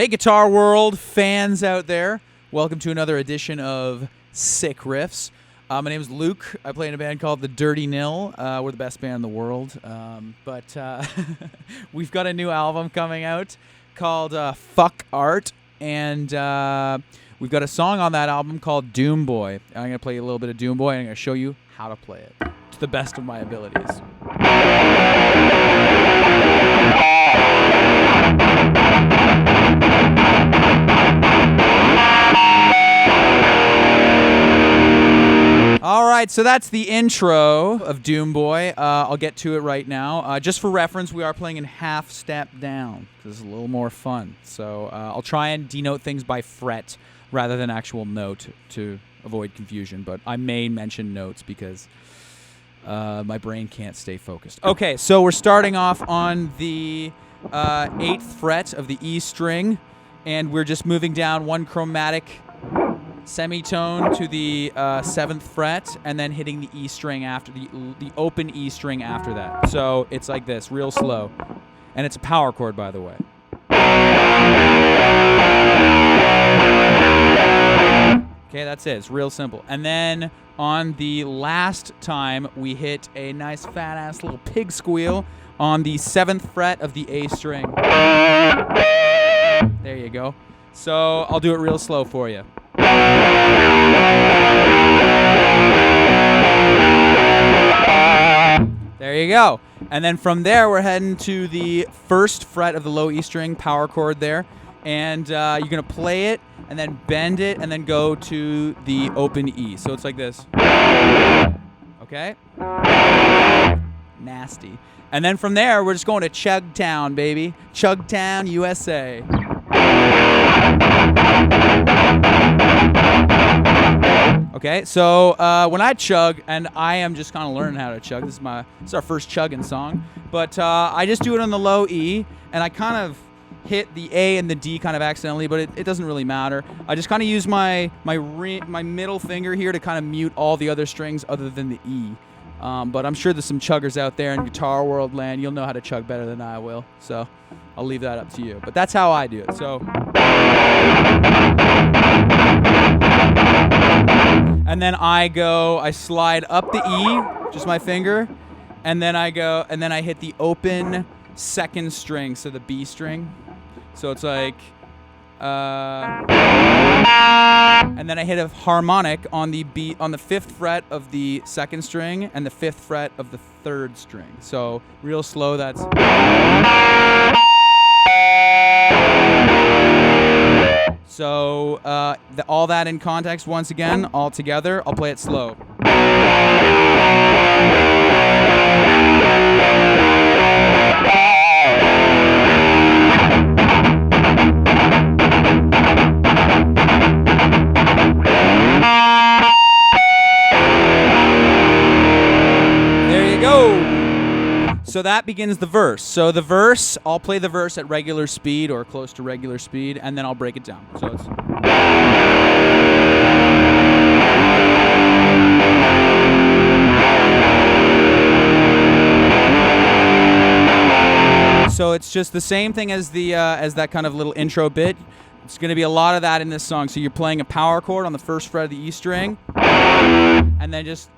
Hey, Guitar World fans out there. Welcome to another edition of Sick Riffs. My name is Luke. I play in a band called the Dirty Nil. We're the best band in the world. But we've got a new album coming out called Fuck Art. And we've got a song on that album called Doom Boy. I'm going to play a little bit of Doom Boy, and I'm going to show you how to play it to the best of my abilities. All right, so that's the intro of Doom Boy. I'll get to it right now. Just for reference, we are playing in half step down because it's a little more fun. So I'll try and denote things by fret rather than actual note to avoid confusion. But I may mention notes because my brain can't stay focused. Okay, so we're starting off on the 8th fret of the E string, and we're just moving down one chromatic semitone to the 7th fret, and then hitting the E string after the open E string after that. So it's like this, real slow, and it's a power chord, by the way. Okay, that's it. It's real simple. And then on the last time, we hit a nice fat ass little pig squeal on the 7th fret of the A string. There you go. So I'll do it real slow for you. There you go. And then from there, we're heading to the 1st fret of the low E string, power chord there. And you're going to play it, and then bend it, and then go to the open E. So it's like this. Okay? Nasty. And then from there, we're just going to Chugtown, baby. Chugtown, USA. Okay, so when I chug, and I am just kind of learning how to chug. This is our first chugging song, but I just do it on the low E, and I kind of hit the A and the D kind of accidentally, but it doesn't really matter. I just kind of use my middle finger here to kind of mute all the other strings other than the E. But I'm sure there's some chuggers out there in Guitar World land. You'll know how to chug better than I will, so I'll leave that up to you. But that's how I do it. So. And then I slide up the E, just my finger, and then I hit the open 2nd string, so the B string. So it's like, and then I hit a harmonic on the 5th fret of the 2nd string and the 5th fret of the 3rd string. So real slow, that's. So all that in context once again, all together. I'll play it slow. There you go. So that begins the verse. So the verse, I'll play the verse at regular speed or close to regular speed, and then I'll break it down. So it's. So it's just the same thing as as that kind of little intro bit. It's going to be a lot of that in this song. So you're playing a power chord on the 1st fret of the E string, and then just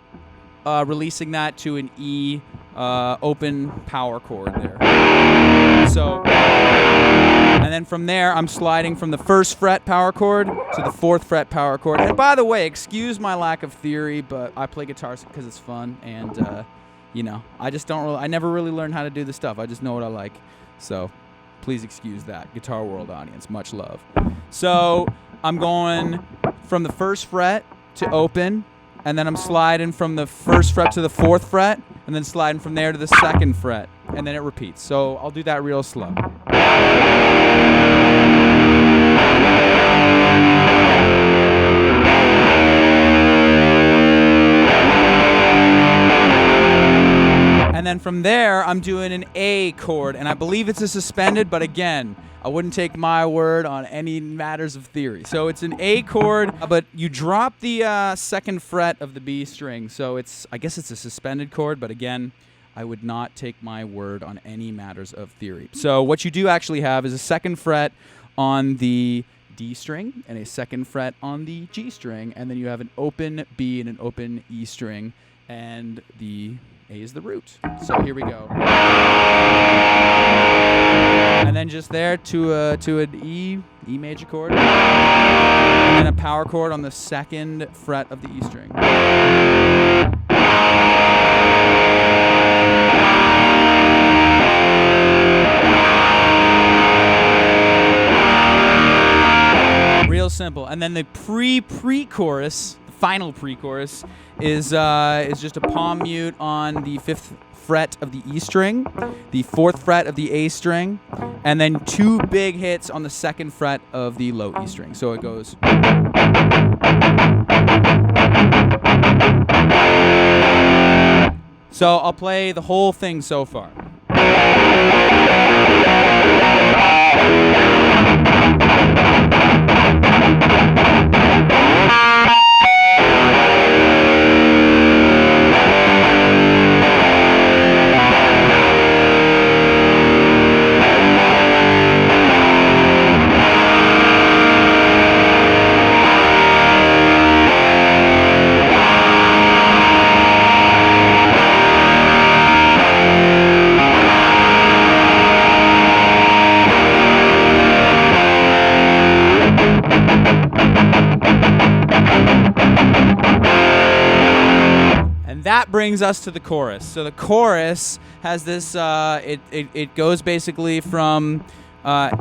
releasing that to an E open power chord there. So, and then from there, I'm sliding from the 1st fret power chord to the 4th fret power chord. And by the way, excuse my lack of theory, but I play guitar because it's fun, and I never really learned how to do this stuff. I just know what I like. So, please excuse that, Guitar World audience. Much love. So, I'm going from the 1st fret to open, and then I'm sliding from the 1st fret to the 4th fret, and then sliding from there to the 2nd fret, and then it repeats. So I'll do that real slow. And then from there, I'm doing an A chord, and I believe it's a suspended, but again, I wouldn't take my word on any matters of theory. So it's an A chord, but you drop the 2nd fret of the B string, so I guess it's a suspended chord, but again, I would not take my word on any matters of theory. So what you do actually have is a 2nd fret on the D string and a 2nd fret on the G string, and then you have an open B and an open E string, and the A is the root. So here we go. And then just there to an E major chord, and then a power chord on the 2nd fret of the E string. Real simple. And then the pre-chorus, the final pre-chorus, is just a palm mute on the 5th fret of the E string, the 4th fret of the A string, and then 2 big hits on the 2nd fret of the low E string. So it goes. So I'll play the whole thing so far. That brings us to the chorus. So the chorus has this, it goes basically from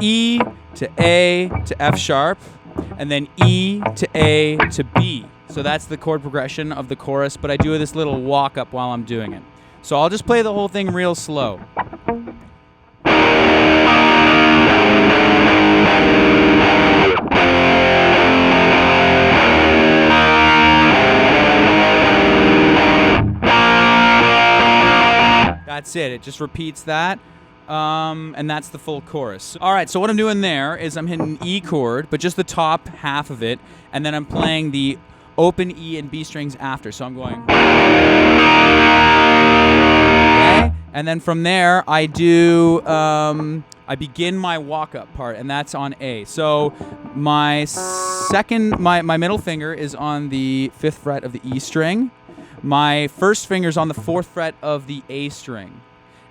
E to A to F sharp, and then E to A to B. So that's the chord progression of the chorus, but I do this little walk up while I'm doing it. So I'll just play the whole thing real slow. That's it. It just repeats that, and that's the full chorus. All right, so what I'm doing there is I'm hitting an E chord, but just the top half of it, and then I'm playing the open E and B strings after. So I'm going. Okay, and then from there I do. I begin my walk-up part, and that's on A. So my middle finger is on the 5th fret of the E string. My first finger's on the 4th fret of the A string.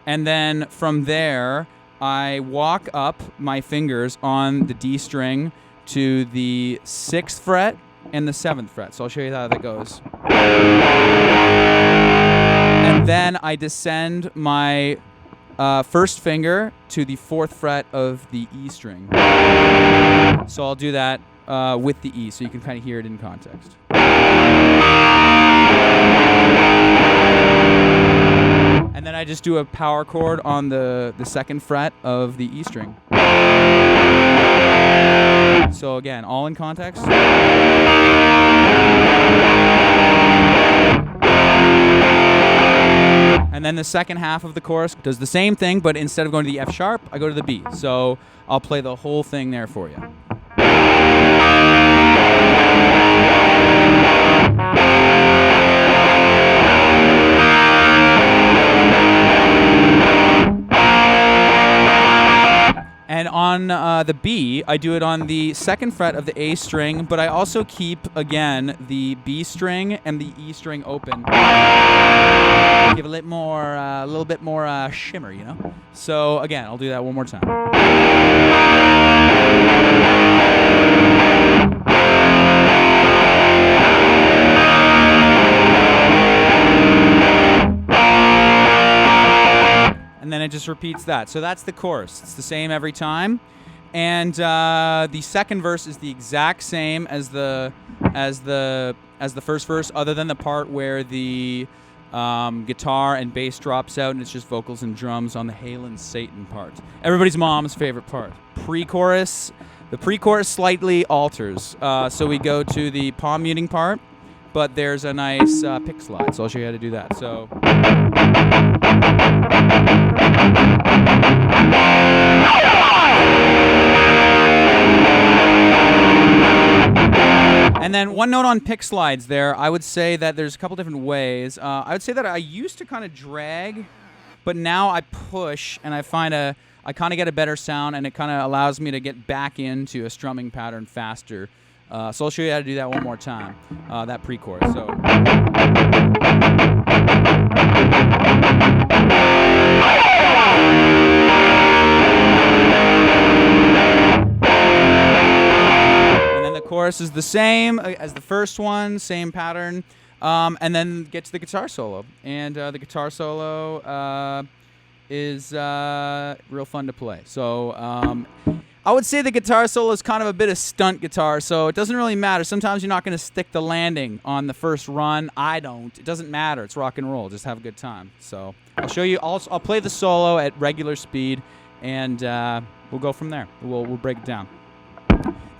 And then from there, I walk up my fingers on the D string to the 6th fret and the 7th fret. So I'll show you how that goes. And then I descend my first finger to the 4th fret of the E string. So I'll do that with the E, so you can kind of hear it in context. And then I just do a power chord on the 2nd fret of the E string. So again, all in context. And then the second half of the chorus does the same thing, but instead of going to the F sharp, I go to the B. So I'll play the whole thing there for you. And on the B, I do it on the 2nd fret of the A string, but I also keep, again, the B string and the E string open. Give a little bit more shimmer, you know? So, again, I'll do that one more time. And then it just repeats that. So that's the chorus. It's the same every time. And the second verse is the exact same as the first verse, other than the part where the guitar and bass drops out and it's just vocals and drums on the Hail and Satan part. Everybody's mom's favorite part. Pre-chorus. The pre-chorus slightly alters. So we go to the palm muting part, but there's a nice pick slide. So I'll show you how to do that. So. And then one note on pick slides there, I would say that there's a couple different ways. I would say that I used to kind of drag, but now I push, and I find a I kind of get a better sound, and it kind of allows me to get back into a strumming pattern faster. So I'll show you how to do that one more time, that pre-chorus. So. And then the chorus is the same as the first one, same pattern, and then get to the guitar solo. And the guitar solo is real fun to play. So I would say the guitar solo is kind of a bit of stunt guitar, so it doesn't really matter. Sometimes you're not going to stick the landing on the first run. I don't. It doesn't matter. It's rock and roll. Just have a good time. So I'll show you. I'll play the solo at regular speed, and we'll go from there. We'll break it down.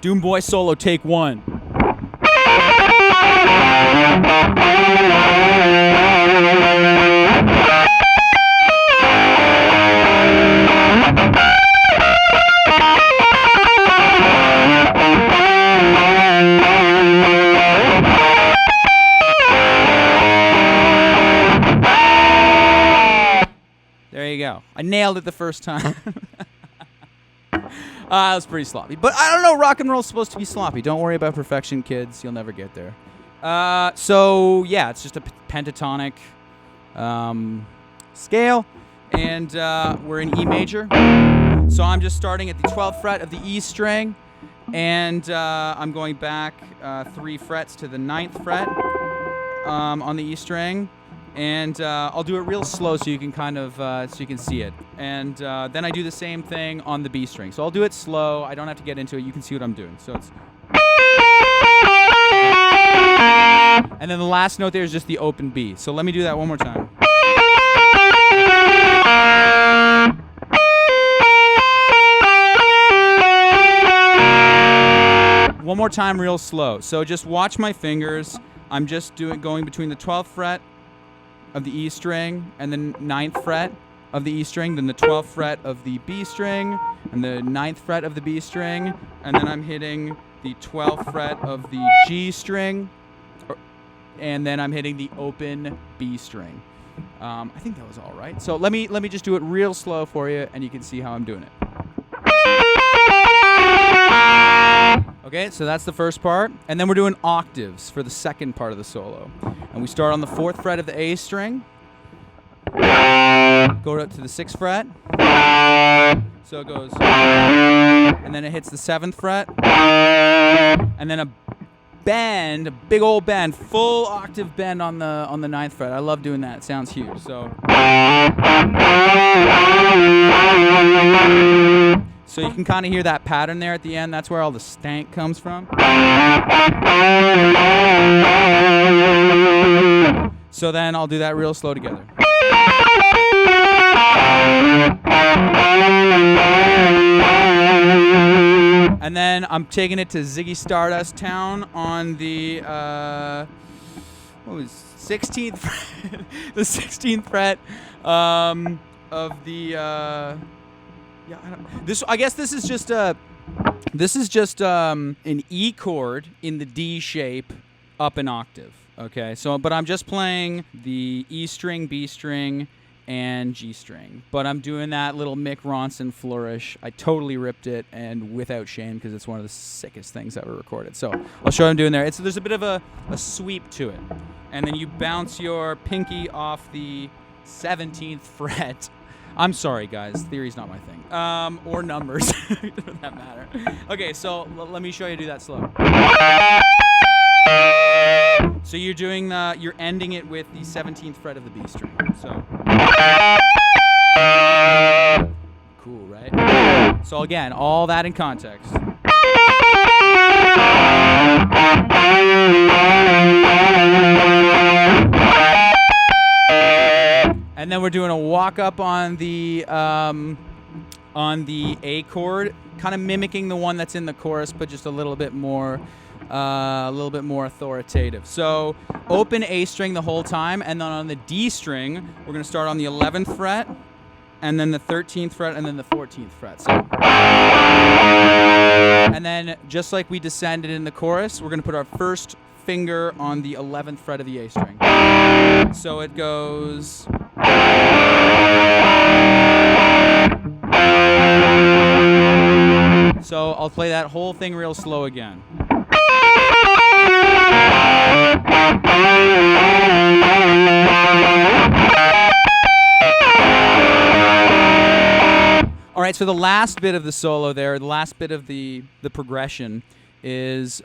Doomboy solo, take 1. There you go. I nailed it the first time. That was pretty sloppy. But I don't know, rock and roll's supposed to be sloppy. Don't worry about perfection, kids. You'll never get there. So, yeah, it's just a pentatonic scale. And we're in E major. So I'm just starting at the 12th fret of the E string. And I'm going back 3 frets to the 9th fret on the E string. And I'll do it real slow so you can kind of so you can see it. And then I do the same thing on the B string. So I'll do it slow. I don't have to get into it. You can see what I'm doing. So it's. And then the last note there is just the open B. So let me do that one more time. One more time real slow. So just watch my fingers. I'm just going between the 12th fret of the E string and the 9th fret of the E string, then the 12th fret of the B string, and the 9th fret of the B string, and then I'm hitting the 12th fret of the G string, and then I'm hitting the open B string. I think that was all right. So let me just do it real slow for you, and you can see how I'm doing it. Okay, so that's the first part, and then we're doing octaves for the second part of the solo. And we start on the 4th fret of the A string, go up to the 6th fret, so it goes, and then it hits the 7th fret, and then a bend, a big old bend, full octave bend on the 9th fret. I love doing that. It sounds huge. So you can kind of hear that pattern there at the end. That's where all the stank comes from. So then I'll do that real slow together. And then I'm taking it to Ziggy Stardust Town on the 16th fret, the 16th fret of the. Yeah, I guess this is just an E chord in the D shape up an octave. Okay, so but I'm just playing the E string, B string, and G string. But I'm doing that little Mick Ronson flourish. I totally ripped it, and without shame, because it's one of the sickest things ever recorded. So I'll show you what I'm doing there. There's a bit of a sweep to it, and then you bounce your pinky off the 17th fret. I'm sorry, guys. Theory's not my thing. Or numbers, for that matter. Okay, so let me show you how to do that slow. So you're ending it with the 17th fret of the B string. So. Cool, right? So again, all that in context. And then we're doing a walk up on the A chord, kind of mimicking the one that's in the chorus, but just a little bit more authoritative. So open A string the whole time, and then on the D string, we're going to start on the 11th fret, and then the 13th fret, and then the 14th fret. So, and then just like we descended in the chorus, we're going to put our first finger on the 11th fret of the A string. So it goes. So I'll play that whole thing real slow again. All right, so the last bit of the solo there, the last bit of the progression is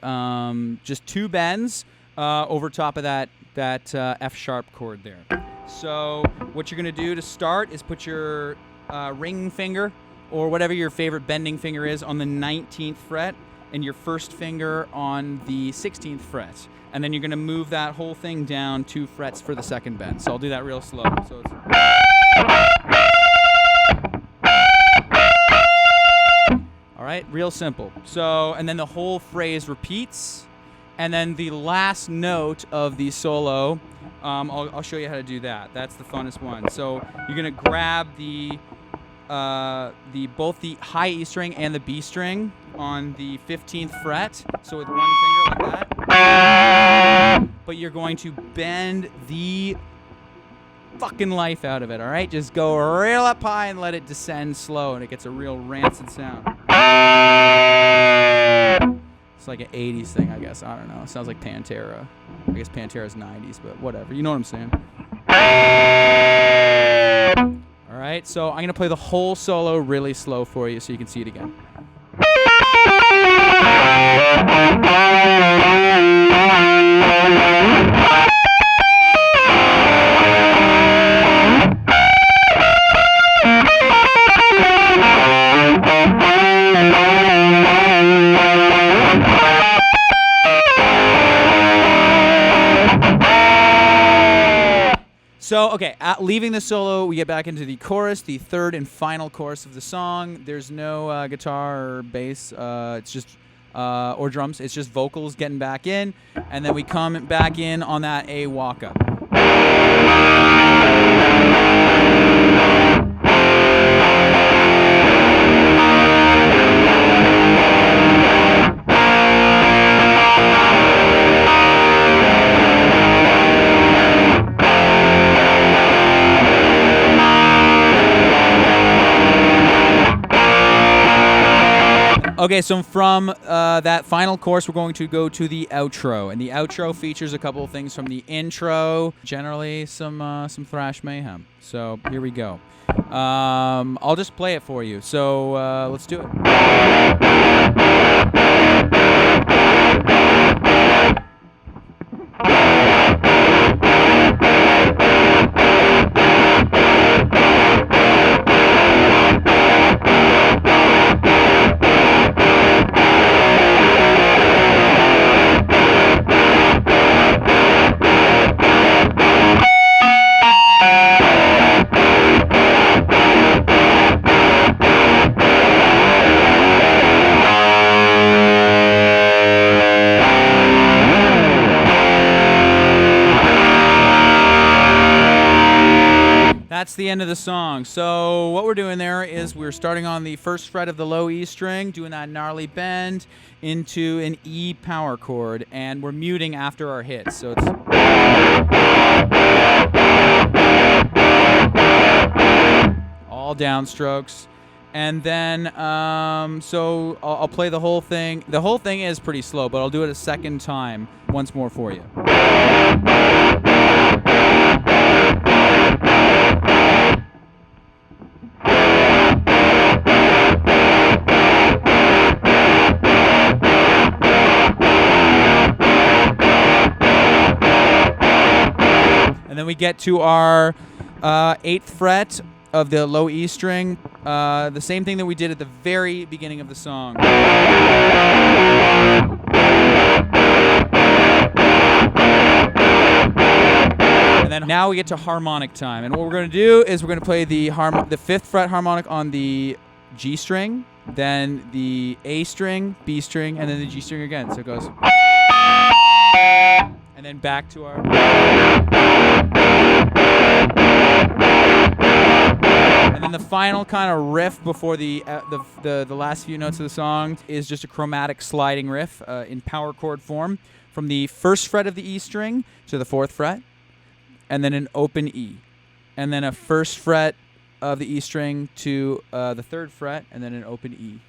just 2 bends over top of that F sharp chord there. So what you're going to do to start is put your ring finger or whatever your favorite bending finger is on the 19th fret and your first finger on the 16th fret. And then you're going to move that whole thing down 2 frets for the second bend. So I'll do that real slow. So it's... All right, real simple. So, and then the whole phrase repeats. And then the last note of the solo, I'll show you how to do that. That's the funnest one. So you're going to grab both the high E string and the B string on the 15th fret. So with one finger like that. But you're going to bend the fucking life out of it, all right? Just go real up high and let it descend slow, and it gets a real rancid sound. It's like an 80s thing, I guess. I don't know. It sounds like Pantera. I guess Pantera's 90s, but whatever. You know what I'm saying. All right, so I'm going to play the whole solo really slow for you so you can see it again. So, okay, leaving the solo, we get back into the chorus, the third and final chorus of the song. There's no guitar or bass, it's just, or drums. It's just vocals getting back in, and then we come back in on that A walk-up. Okay, so from that final chorus, we're going to go to the outro, and the outro features a couple of things from the intro, generally some thrash mayhem. So here we go. I'll just play it for you. So let's do it. That's the end of the song. So what we're doing there is we're starting on the first fret of the low E string, doing that gnarly bend into an E power chord, and we're muting after our hits. So it's all downstrokes. And then, so I'll play the whole thing. The whole thing is pretty slow, but I'll do it a second time once more for you. And then we get to our 8th fret of the low E string, the same thing that we did at the very beginning of the song. And then now we get to harmonic time. And what we're going to do is we're going to play the 5th fret harmonic on the G string, then the A string, B string, and then the G string again. So it goes... And then back to our... And then the final kind of riff before the last few notes of the song is just a chromatic sliding riff in power chord form from the 1st fret of the E string to the 4th fret, and then an open E, and then a 1st fret of the E string to the 3rd fret, and then an open E.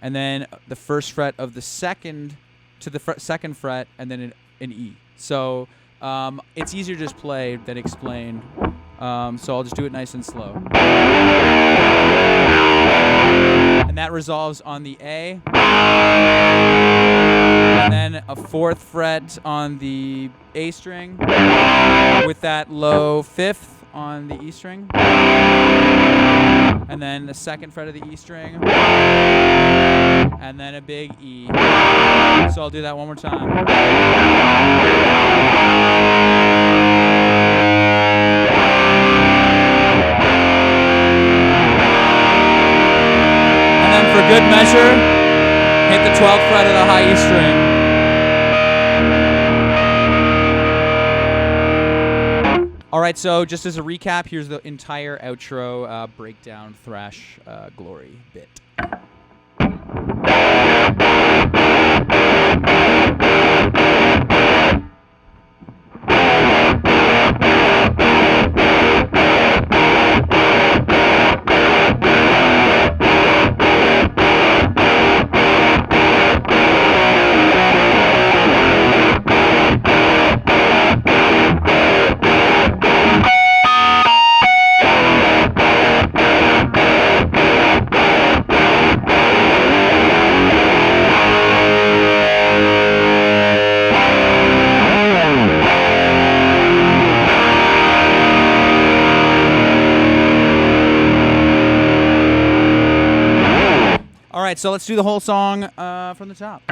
and then the first fret of the second to the second fret, and then an E. So it's easier to just play than explain. So I'll just do it nice and slow. And that resolves on the A. And then a 4th fret on the A string with that low 5th on the E string. And then the 2nd fret of the E string. And then a big E. So I'll do that one more time. And then for good measure, hit the 12th fret of the high E string. All right, so just as a recap, here's the entire outro breakdown thrash glory bit. All right, so let's do the whole song from the top.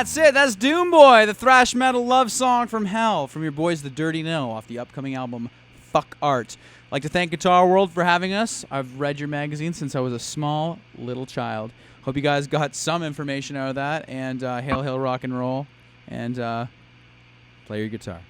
that's it. That's Doom Boy, the thrash metal love song from hell, from your boys, the Dirty Nil, off the upcoming album Fuck Art. I'd like to thank Guitar World for having us. I've read your magazine since I was a small little child. Hope you guys got some information out of that. And hail, hail, rock and roll. And play your guitar.